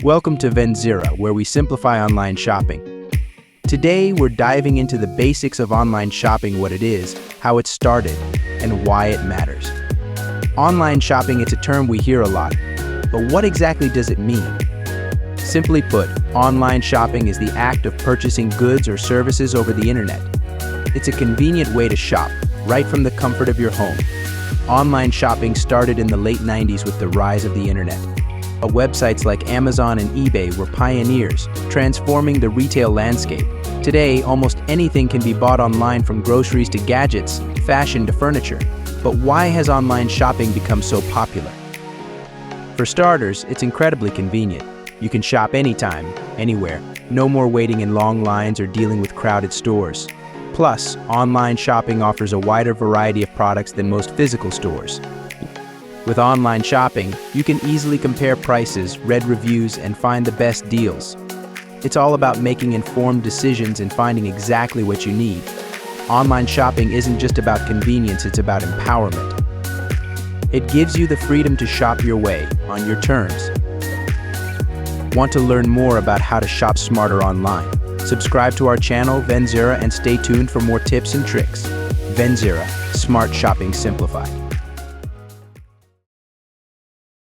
Welcome to Vendzera, where we simplify online shopping. Today, we're diving into the basics of online shopping, what it is, how it started, and why it matters. Online shopping, it's a term we hear a lot, but what exactly does it mean? Simply put, online shopping is the act of purchasing goods or services over the internet. It's a convenient way to shop, right from the comfort of your home. Online shopping started in the late 90s with the rise of the internet. Websites like Amazon and eBay were pioneers, transforming the retail landscape. Today, almost anything can be bought online, from groceries to gadgets, fashion to furniture. But why has online shopping become so popular? For starters, it's incredibly convenient. You can shop anytime, anywhere. No more waiting in long lines or dealing with crowded stores. Plus, online shopping offers a wider variety of products than most physical stores. With online shopping, you can easily compare prices, read reviews, and find the best deals. It's all about making informed decisions and finding exactly what you need. Online shopping isn't just about convenience, it's about empowerment. It gives you the freedom to shop your way, on your terms. Want to learn more about how to shop smarter online? Subscribe to our channel, Vendzera, and stay tuned for more tips and tricks. Vendzera, smart shopping simplified.